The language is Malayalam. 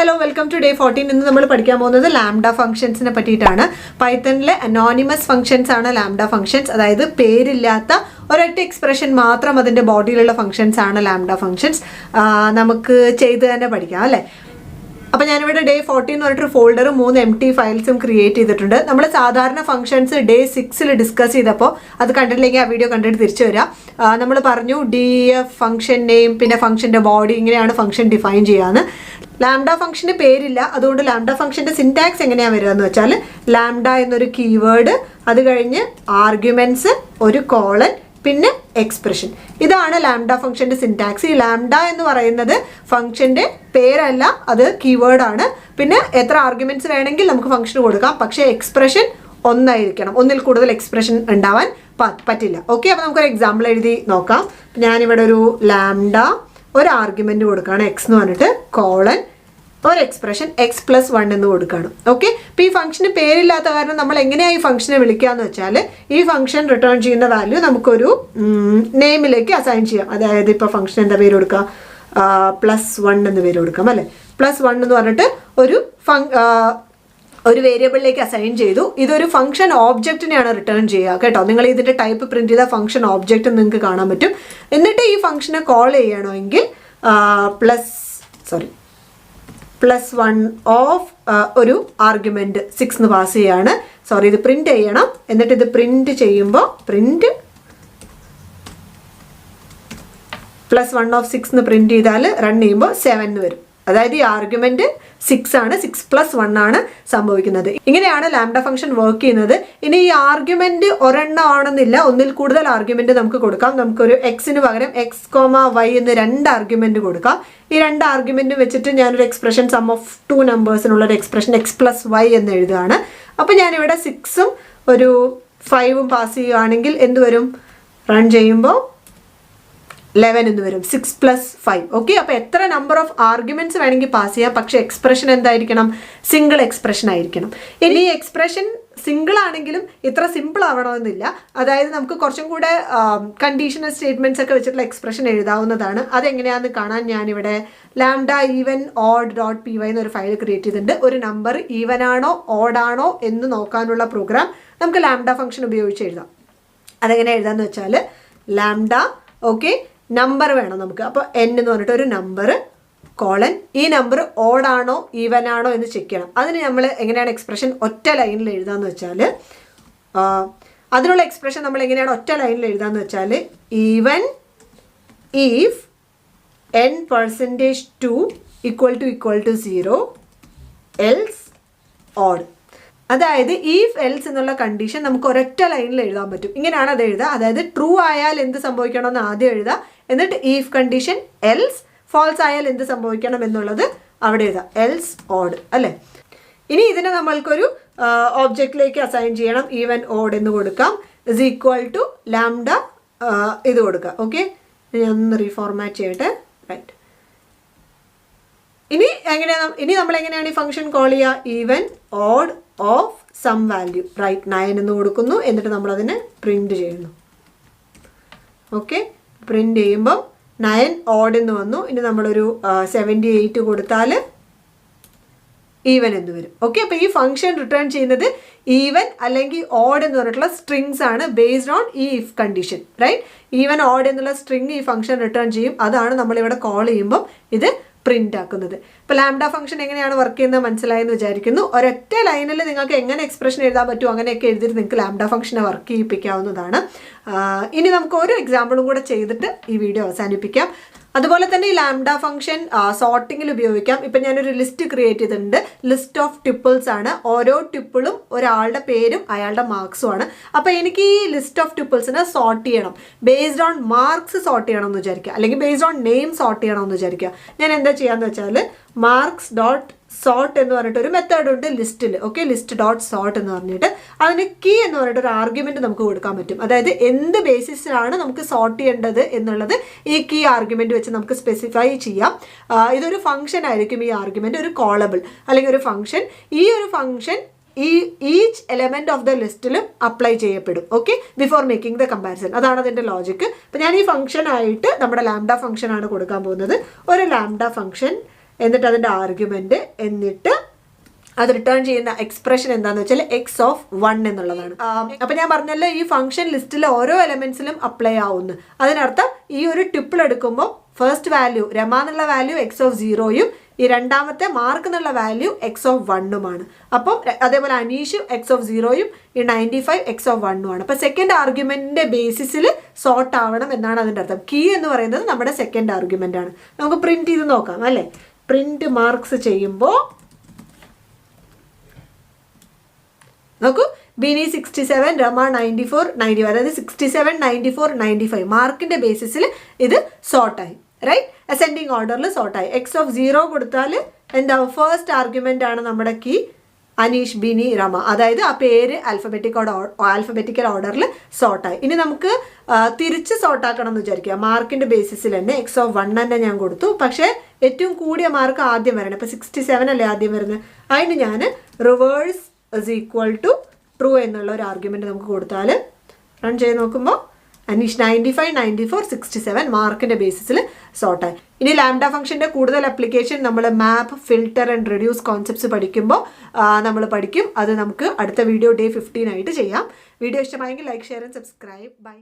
Hello, welcome to day 14. ഇന്ന് നമ്മൾ പഠിക്കാൻ പോകുന്നത് ലാംഡ ഫംഗ്ഷൻസിനെ പറ്റിയിട്ടാണ്. പൈത്തണിലെ അനോണിമസ് ഫംഗ്ഷൻസ് ആണ് ലാംഡ ഫംഗ്ഷൻസ്. അതായത് പേരില്ലാത്ത ഒരൊറ്റ എക്സ്പ്രഷൻ മാത്രം അതിൻ്റെ ബോഡിയിലുള്ള ഫംഗ്ഷൻസ് ആണ് ലാംഡ ഫംഗ്ഷൻസ്. നമുക്ക് ചെയ്ത് തന്നെ പഠിക്കാം അല്ലേ. അപ്പോൾ ഞാനിവിടെ ഡേ 14 എന്ന് പറഞ്ഞിട്ടൊരു ഫോൾഡറും 3 empty ഫയൽസും ക്രിയേറ്റ് ചെയ്തിട്ടുണ്ട്. നമ്മൾ സാധാരണ ഫംഗ്ഷൻസ് ഡേ 6 ഡിസ്കസ് ചെയ്തപ്പോൾ അത് കണ്ടിട്ടില്ലെങ്കിൽ ആ വീഡിയോ കണ്ടിട്ട് തിരിച്ചു വരാം. നമ്മൾ പറഞ്ഞു DF ഫംഗ്ഷൻ നെയിം പിന്നെ ഫംഗ്ഷൻ്റെ ബോഡി ഇങ്ങനെയാണ് ഫംഗ്ഷൻ ഡിഫൈൻ ചെയ്യാന്ന്. ലാംഡ ഫംഗ്ഷന് പേരില്ല, അതുകൊണ്ട് ലാംഡ ഫംഗ്ഷൻ്റെ സിൻടാക്സ് എങ്ങനെയാണ് വരിക എന്ന് വെച്ചാൽ ലാംഡ എന്നൊരു കീവേഡ്, അത് കഴിഞ്ഞ് ആർഗ്യുമെൻറ്റ്സ്, ഒരു കോളൻ, പിന്നെ എക്സ്പ്രഷൻ. ഇതാണ് ലാംഡ ഫംഗ്ഷൻ്റെ സിൻടാക്സ്. ഈ ലാംഡ എന്ന് പറയുന്നത് ഫംഗ്ഷൻ്റെ പേരല്ല, അത് കീവേഡാണ്. പിന്നെ എത്ര ആർഗ്യുമെൻറ്റ്സ് വേണമെങ്കിൽ നമുക്ക് ഫംഗ്ഷന് കൊടുക്കാം, പക്ഷേ എക്സ്പ്രഷൻ ഒന്നായിരിക്കണം. ഒന്നിൽ കൂടുതൽ എക്സ്പ്രഷൻ ഉണ്ടാവാൻ പറ്റില്ല. ഓക്കെ, അപ്പോൾ നമുക്കൊരു എക്സാമ്പിൾ എഴുതി നോക്കാം. ഞാനിവിടെ ഒരു ലാംഡ ഒരു ആർഗ്യുമെൻറ്റ് കൊടുക്കുകയാണ് എക്സ് എന്ന് പറഞ്ഞിട്ട്, കോളൻ ഒരു എക്സ്പ്രഷൻ x+1 എന്ന് കൊടുക്കുകയാണ്. ഓക്കെ, അപ്പോൾ ഈ ഫംഗ്ഷന് പേരില്ലാത്ത കാരണം നമ്മൾ എങ്ങനെയാണ് ഈ ഫംഗ്ഷനെ വിളിക്കുകയെന്ന് വെച്ചാൽ ഈ ഫംഗ്ഷൻ റിട്ടേൺ ചെയ്യുന്ന വാല്യൂ നമുക്കൊരു നെയിമിലേക്ക് അസൈൻ ചെയ്യാം. അതായത് ഇപ്പോൾ ഫംഗ്ഷൻ എന്താ പേര് കൊടുക്കുക, +1 എന്ന് പേര് കൊടുക്കാം അല്ലേ. +1 എന്ന് പറഞ്ഞിട്ട് ഒരു വേരിയബിളിലേക്ക് അസൈൻ ചെയ്തു. ഇതൊരു ഫംഗ്ഷൻ ഓബ്ജക്റ്റിനെയാണ് റിട്ടേൺ ചെയ്യുക കേട്ടോ. നിങ്ങൾ ഇതിൻ്റെ ടൈപ്പ് പ്രിൻറ്റ് ചെയ്ത ഫംഗ്ഷൻ ഓബ്ജക്റ്റ് നിങ്ങൾക്ക് കാണാൻ പറ്റും. എന്നിട്ട് ഈ ഫംഗ്ഷനെ കോൾ ചെയ്യണമെങ്കിൽ +1 ഓഫ് ഒരു ആർഗ്യുമെൻറ്റ് 6 എന്ന് പാസ് ചെയ്യാണ്. ഇത് പ്രിൻറ്റ് ചെയ്യണം. എന്നിട്ട് ഇത് പ്രിൻറ്റ് ചെയ്യുമ്പോൾ പ്രിൻറ്റ് +1 ഓഫ് 6 എന്ന് പ്രിൻറ്റ് ചെയ്താൽ റൺ ചെയ്യുമ്പോൾ 7 എന്ന് വരും. അതായത് ഈ ആർഗ്യുമെൻറ്റ് 6 ആണ്, 6+1 ആണ് സംഭവിക്കുന്നത്. ഇങ്ങനെയാണ് ലാംഡ ഫംഗ്ഷൻ വർക്ക് ചെയ്യുന്നത്. ഇനി ഈ ആർഗ്യുമെൻറ്റ് ഒരെണ്ണം ആണെന്നില്ല, ഒന്നിൽ കൂടുതൽ ആർഗ്യുമെൻറ്റ് നമുക്ക് കൊടുക്കാം. നമുക്കൊരു എക്സിന് പകരം x,y എന്ന് 2 ആർഗ്യുമെൻറ്റ് കൊടുക്കാം. ഈ 2 ആർഗ്യുമെൻറ്റ് വെച്ചിട്ട് ഞാനൊരു എക്സ്പ്രഷൻ സം ഓഫ് 2 നമ്പേഴ്സിനുള്ളൊരു എക്സ്പ്രഷൻ x+y എന്ന് എഴുതുകയാണ്. അപ്പോൾ ഞാനിവിടെ 6ഉം ഒരു 5ഉം പാസ് ചെയ്യുകയാണെങ്കിൽ എന്ത് വരും, റൺ ചെയ്യുമ്പോൾ 11 എന്ന് വരും. 6+5. ഓക്കെ, അപ്പോൾ എത്ര നമ്പർ ഓഫ് ആർഗ്യുമെൻറ്റ്സ് വേണമെങ്കിൽ പാസ് ചെയ്യാം, പക്ഷേ എക്സ്പ്രഷൻ എന്തായിരിക്കണം, സിംഗിൾ എക്സ്പ്രഷൻ ആയിരിക്കണം. ഇനി ഈ എക്സ്പ്രഷൻ സിംഗിൾ ആണെങ്കിലും ഇത്ര സിമ്പിൾ ആവണമെന്നില്ല. അതായത് നമുക്ക് കുറച്ചും കൂടെ കണ്ടീഷണൽ സ്റ്റേറ്റ്മെൻറ്റ്സ് ഒക്കെ വെച്ചിട്ടുള്ള എക്സ്പ്രഷൻ എഴുതാവുന്നതാണ്. അതെങ്ങനെയാണെന്ന് കാണാൻ ഞാനിവിടെ ലാംഡ ഈവൻ ഓഡ് .py എന്നൊരു ഫയൽ ക്രിയേറ്റ് ചെയ്തിട്ടുണ്ട്. ഒരു നമ്പർ ഈവൻ ആണോ ഓഡാണോ എന്ന് നോക്കാനുള്ള പ്രോഗ്രാം നമുക്ക് ലാംഡ ഫംഗ്ഷൻ ഉപയോഗിച്ച് എഴുതാം. അതെങ്ങനെ എഴുതാമെന്ന് വെച്ചാൽ ലാംഡ നമ്പർ വേണം നമുക്ക്. അപ്പോൾ n എന്ന് പറഞ്ഞിട്ട് ഒരു നമ്പർ കോളൻ, ഈ നമ്പർ ഓഡാണോ ഈവൻ ആണോ എന്ന് ചെക്ക് ചെയ്യണം. അതിന് നമ്മൾ എങ്ങനെയാണ് എക്സ്പ്രഷൻ ഒറ്റ ലൈനിൽ എഴുതാമെന്ന് വെച്ചാൽ അതിനുള്ള എക്സ്പ്രഷൻ നമ്മൾ എങ്ങനെയാണ് ഒറ്റ ലൈനിൽ എഴുതാമെന്ന് വെച്ചാൽ even if n%2 = 0 else odd. അതായത് ഈഫ് എൽസ് എന്നുള്ള കണ്ടീഷൻ നമുക്ക് ഒരൊറ്റ ലൈനിൽ എഴുതാൻ പറ്റും. ഇങ്ങനെയാണ് അത് എഴുതുക. അതായത് ട്രൂ ആയാൽ എന്ത് സംഭവിക്കണമെന്ന് ആദ്യം എഴുതുക, എന്നിട്ട് ഈഫ് കണ്ടീഷൻ എൽസ്, ഫാൾസ് ആയാൽ എന്ത് സംഭവിക്കണം എന്നുള്ളത് അവിടെ എഴുതാം, എൽസ് ഓഡ് അല്ലേ. ഇനി ഇതിനെ നമ്മൾക്കൊരു ഓബ്ജക്റ്റിലേക്ക് അസൈൻ ചെയ്യണം. ഈവൻ ഓഡ് എന്ന് കൊടുക്കാം, = ലാംഡ ഇത് കൊടുക്കാം. ഓക്കെ, ഞാൻ ഒന്ന് റീഫോർമാറ്റ് ചെയ്യട്ടെ. റൈറ്റ്, ഇനി നമ്മൾ എങ്ങനെയാണ് ഈ ഫംഗ്ഷൻ കോൾ ചെയ്യുക, even odd of sum value, right 9 എന്ന് കൊടുക്കുന്നു. എന്നിട്ട് നമ്മളതിനെ പ്രിൻറ്റ് ചെയ്യുന്നു. ഓക്കെ, പ്രിൻറ്റ് ചെയ്യുമ്പം 9 ഓഡ് എന്ന് വന്നു. ഇനി നമ്മളൊരു 78 കൊടുത്താൽ ഈവൻ എന്ന് വരും. ഓക്കെ, അപ്പോൾ ഈ ഫംഗ്ഷൻ റിട്ടേൺ ചെയ്യുന്നത് ഈവൻ അല്ലെങ്കിൽ ഓഡ് എന്ന് പറഞ്ഞിട്ടുള്ള സ്ട്രിങ്സ് ആണ്, ബേസ്ഡ് ഓൺ ഈ if condition. Right, even odd എന്നുള്ള സ്ട്രിങ് ഈ ഫംഗ്ഷൻ റിട്ടേൺ ചെയ്യും. അതാണ് നമ്മളിവിടെ കോൾ ചെയ്യുമ്പം ഇത് പ്രിൻ്റ് ആക്കുന്നത്. ഇപ്പോൾ ലാംഡ ഫംഗ്ഷൻ എങ്ങനെയാണ് വർക്ക് ചെയ്യുന്നത് മനസ്സിലായെന്ന് വിചാരിക്കുന്നു. ഒരൊറ്റ ലൈനിൽ നിങ്ങൾക്ക് എങ്ങനെ എക്സ്പ്രഷൻ എഴുതാൻ പറ്റുമോ അങ്ങനെയൊക്കെ എഴുതിയിട്ട് നിങ്ങൾക്ക് ലാംഡ ഫംഗ്ഷനെ വർക്ക് ചെയ്യിപ്പിക്കാവുന്നതാണ്. ഇനി നമുക്ക് ഒരു എക്സാമ്പിളും കൂടെ ചെയ്തിട്ട് ഈ വീഡിയോ അവസാനിപ്പിക്കാം. അതുപോലെ തന്നെ ഈ ലാംഡ ഫംഗ്ഷൻ സോർട്ടിങ്ങിൽ ഉപയോഗിക്കാം. ഇപ്പം ഞാനൊരു ലിസ്റ്റ് ക്രിയേറ്റ് ചെയ്തിട്ടുണ്ട്. ലിസ്റ്റ് ഓഫ് ട്യൂപ്പിൾസ് ആണ്. ഓരോ ട്യൂപ്പിളും ഒരാളുടെ പേരും അയാളുടെ മാർക്സും ആണ്. അപ്പോൾ എനിക്ക് ഈ ലിസ്റ്റ് ഓഫ് ട്യൂപ്പിൾസിനെ സോർട്ട് ചെയ്യണം, ബേസ്ഡ് ഓൺ മാർക്സ് സോർട്ട് ചെയ്യണമെന്ന് വിചാരിക്കുക, അല്ലെങ്കിൽ ബേസ്ഡ് ഓൺ നെയിം സോർട്ട് ചെയ്യണമെന്ന് വിചാരിക്കുക. ഞാൻ എന്താ ചെയ്യാന്ന് വെച്ചാൽ marks.sort എന്ന് പറഞ്ഞിട്ട് ഒരു മെത്തേഡ് ഉണ്ട് ലിസ്റ്റിൽ. ഓക്കെ, list.sort എന്ന് പറഞ്ഞിട്ട് അതിന് കീ എന്ന് പറഞ്ഞിട്ട് ഒരു ആർഗ്യുമെന്റ് നമുക്ക് കൊടുക്കാൻ പറ്റും. അതായത് എന്ത് ബേസിസിലാണ് നമുക്ക് സോർട്ട് ചെയ്യേണ്ടത് എന്നുള്ളത് ഈ കീ ആർഗ്യുമെന്റ് വെച്ച് നമുക്ക് സ്പെസിഫൈ ചെയ്യാം. ഇതൊരു ഫംഗ്ഷൻ ആയിരിക്കും. ഈ ആർഗ്യുമെന്റ് ഒരു കോളബിൾ അല്ലെങ്കിൽ ഒരു ഫംഗ്ഷൻ. ഈ ഒരു function each element of the ലിസ്റ്റിലും അപ്ലൈ ചെയ്യപ്പെടും. Okay, before making the comparison. അതാണ് അതിൻ്റെ ലോജിക്ക്. അപ്പോൾ ഞാൻ ഈ ഫംഗ്ഷൻ ആയിട്ട് നമ്മുടെ ലാംഡ ഫംഗ്ഷൻ ആണ് കൊടുക്കാൻ പോകുന്നത്. ഒരു ലാംഡ ഫംഗ്ഷൻ എന്നിട്ട് അതിൻ്റെ ആർഗ്യുമെൻറ്റ്, എന്നിട്ട് അത് റിട്ടേൺ ചെയ്യുന്ന എക്സ്പ്രഷൻ എന്താണെന്ന് വെച്ചാൽ x(1) എന്നുള്ളതാണ്. അപ്പം ഞാൻ പറഞ്ഞല്ലോ ഈ ഫംഗ്ഷൻ ലിസ്റ്റിലെ ഓരോ എലമെന്റ്സിലും അപ്ലൈ ആവുന്നു. അതിനർത്ഥം ഈ ഒരു ട്രിപ്പിൾ എടുക്കുമ്പോൾ ഫസ്റ്റ് വാല്യൂ രമ എന്നുള്ള വാല്യൂ x(0)യും ഈ രണ്ടാമത്തെ മാർക്ക് എന്നുള്ള വാല്യൂ x(1)ഉമാണ്. അപ്പം അതേപോലെ അനീഷ് x(0)യും ഈ 95 x(1)ഉമാണ്. അപ്പം സെക്കൻഡ് ആർഗ്യുമെന്റിന്റെ ബേസിസിൽ സോർട്ട് ആവണം എന്നാണ് അതിൻ്റെ അർത്ഥം. കീ എന്ന് പറയുന്നത് നമ്മുടെ സെക്കൻഡ് ആർഗ്യുമെന്റ് ആണ്. നമുക്ക് പ്രിന്റ് ചെയ്ത് നോക്കാം അല്ലേ. പ്രിന്റ് മാർക്സ് ചെയ്യുമ്പോൾ നോക്കൂ, ബിനി 67, രമ 94, 95, അതായത് 67, 94, 95 മാർക്കിന്റെ ബേസിസിൽ ഇത് സോർട്ടായി. റൈറ്റ്, അസെൻഡിങ് ഓർഡറിൽ സോർട്ടായി. x(0) കൊടുത്താൽ എന്താവും, ഫസ്റ്റ് ആർഗ്യുമെന്റ് ആണ് നമ്മുടെ കീ അനീഷ്, ബിനി, രമ, അതായത് ആ പേര് ആൽഫബറ്റിക്കൽ ഓർഡറിൽ സോർട്ടായി. ഇനി നമുക്ക് തിരിച്ച് സോർട്ടാക്കണം എന്ന് വിചാരിക്കുക. മാർക്കിന്റെ ബേസിസിൽ തന്നെ x(1) തന്നെ ഞാൻ കൊടുത്തു, പക്ഷേ ഏറ്റവും കൂടിയ മാർക്ക് ആദ്യം വരണം. ഇപ്പം 67 അല്ലേ ആദ്യം വരുന്നത്. അതിന് ഞാൻ റിവേഴ്സ് = ട്രൂ എന്നുള്ള ഒരു ആർഗ്യുമെന്റ് നമുക്ക് കൊടുത്താൽ റൺ ചെയ്ത് നോക്കുമ്പോൾ അനീഷ് 95, 94, 67 മാർക്കിന്റെ ബേസിസിൽ സോർട്ടായി. ഇനി ലാംഡ ഫംഗ്ഷന്റെ കൂടുതൽ ആപ്ലിക്കേഷൻ നമ്മൾ മാപ്പ്, ഫിൽട്ടർ ആൻഡ് റെഡ്യൂസ് കോൺസെപ്റ്റ്സ് പഠിക്കുമ്പോൾ നമ്മൾ പഠിക്കും. അത് നമുക്ക് അടുത്ത വീഡിയോ ഡേ 15 ആയിട്ട് ചെയ്യാം. വീഡിയോ ഇഷ്ടമായെങ്കിൽ like, share and subscribe. By.